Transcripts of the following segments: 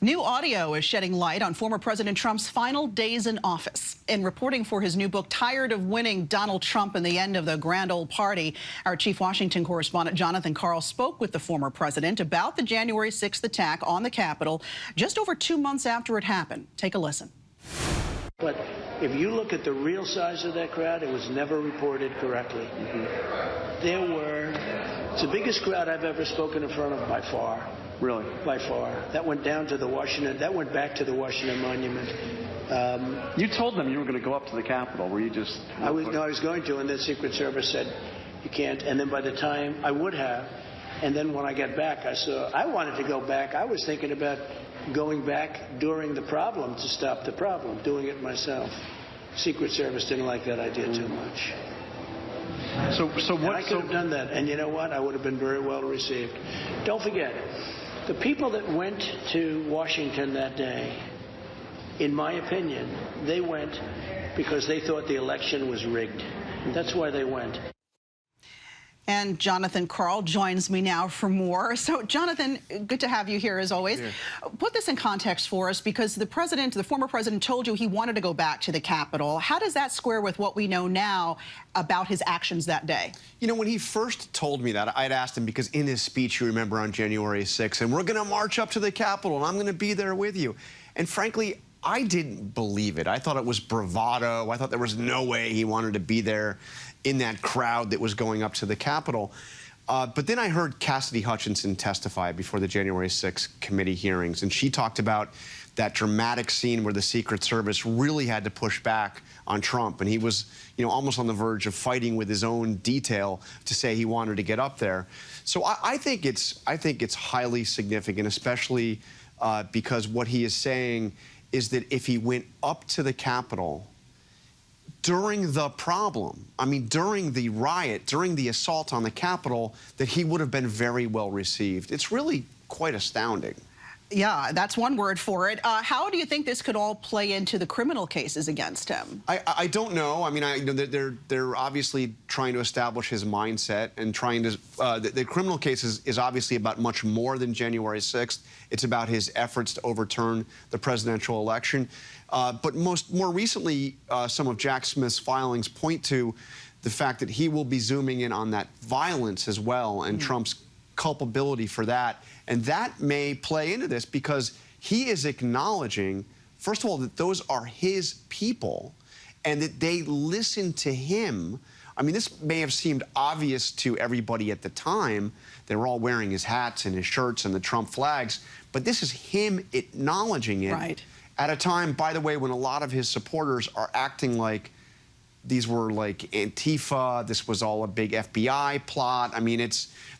New audio is shedding light on former President Trump's final days in office. In reporting for his new book, Tired of Winning, Donald Trump and the End of the Grand Old Party, our chief Washington correspondent Jonathan Karl spoke with the former president about the January 6th attack on the Capitol just over 2 months after it happened. Take a listen. But if you look at the real size of that crowd, it was never reported correctly. It's the biggest crowd I've ever spoken in front of by far. Really? By far. That went down to the Washington, that went back to the Washington Monument. You told them you were going to go up to the Capitol. Were you just... I was going to, and the Secret Service said, you can't. And then by the time I would have, and then when I got back, I wanted to go back. I was thinking about going back during the problem to stop the problem, doing it myself. Secret Service didn't like that idea too much. So what? I could have done that, and you know what? I would have been very well received. Don't forget, the people that went to Washington that day, in my opinion, they went because they thought the election was rigged. That's why they went. And Jonathan Karl joins me now for more. So, Jonathan, good to have you here as always. Yeah. Put this in context for us, because the former president told you he wanted to go back to the Capitol. How does that square with what we know now about his actions that day? You know, when he first told me that, I'd asked him, because in his speech, you remember, on January 6th, and we're going to march up to the Capitol, and I'm going to be there with you. And frankly, I didn't believe it. I thought it was bravado. I thought there was no way he wanted to be there in that crowd that was going up to the Capitol. But then I heard Cassidy Hutchinson testify before the January 6th committee hearings, and she talked about that dramatic scene where the Secret Service really had to push back on Trump, and he was, you know, almost on the verge of fighting with his own detail to say he wanted to get up there. So I think it's highly significant, especially because what he is saying is that if he went up to the Capitol during the problem, I mean, during the riot, during the assault on the Capitol, that he would have been very well received. It's really quite astounding. Yeah, that's one word for it. How do you think this could all play into the criminal cases against him? I don't know. I mean, you know, they're obviously trying to establish his mindset and trying to. The criminal case is obviously about much more than January 6th. It's about his efforts to overturn the presidential election. But more recently, some of Jack Smith's filings point to the fact that he will be zooming in on that violence as well, and Trump's culpability for that. And that may play into this, because he is acknowledging, first of all, that those are his people and that they listen to him. I mean, this may have seemed obvious to everybody at the time. They were all wearing his hats and his shirts and the Trump flags. But this is him acknowledging it. Right. At a time, by the way, when a lot of his supporters are acting like these were like Antifa, this was all a big FBI plot. I mean,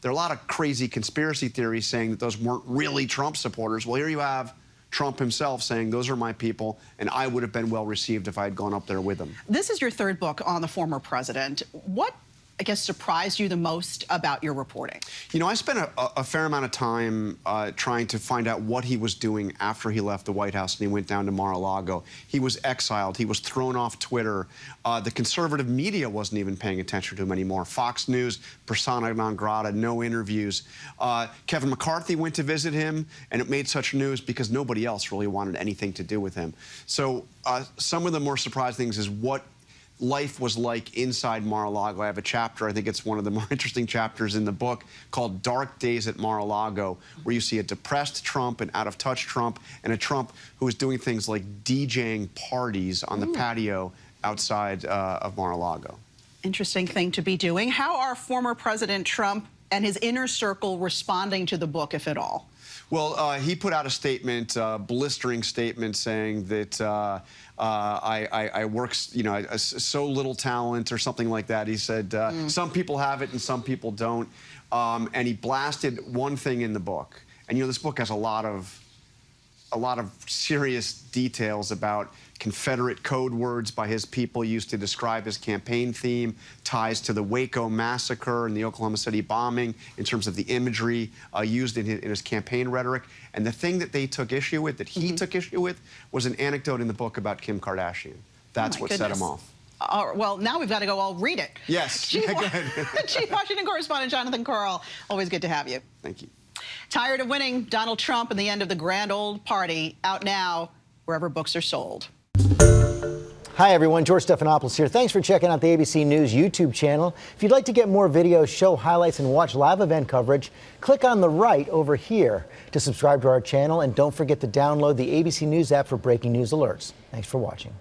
there are a lot of crazy conspiracy theories saying that those weren't really Trump supporters. Well, here you have Trump himself saying, those are my people, and I would have been well received if I had gone up there with them. This is your third book on the former president. What, I guess, surprised you the most about your reporting? You know, I spent a fair amount of time trying to find out what he was doing after he left the White House and he went down to Mar-a-Lago. He was exiled. He was thrown off Twitter. The conservative media wasn't even paying attention to him anymore. Fox News, persona non grata, no interviews. Kevin McCarthy went to visit him, and it made such news because nobody else really wanted anything to do with him. So some of the more surprising things is what life was like inside Mar-a-Lago. I have a chapter, I think it's one of the more interesting chapters in the book, called Dark Days at Mar-a-Lago, where you see a depressed Trump, an out-of-touch Trump, and a Trump who is doing things like DJing parties on the patio outside of Mar-a-Lago. Interesting thing to be doing. How are former President Trump and his inner circle responding to the book, if at all? Well, he put out a statement, blistering statement, saying that I work, you know, so little talent or something like that. He said, some people have it and some people don't. And he blasted one thing in the book. And, you know, this book has a lot of serious details about Confederate code words by his people used to describe his campaign theme, ties to the Waco massacre and the Oklahoma City bombing in terms of the imagery used in his campaign rhetoric. And the thing that they took issue with, that he took issue with, was an anecdote in the book about Kim Kardashian. That's what set him off. Well, now we've got to go all read it. Yes. Chief Washington correspondent Jonathan Karl, always good to have you. Thank you. Tired of winning, Donald Trump and the End of the Grand Old Party, out now wherever books are sold. Hi, everyone. George Stephanopoulos here. Thanks for checking out the ABC News YouTube channel. If you'd like to get more videos, show highlights, and watch live event coverage, click on the right over here to subscribe to our channel. And don't forget to download the ABC News app for breaking news alerts. Thanks for watching.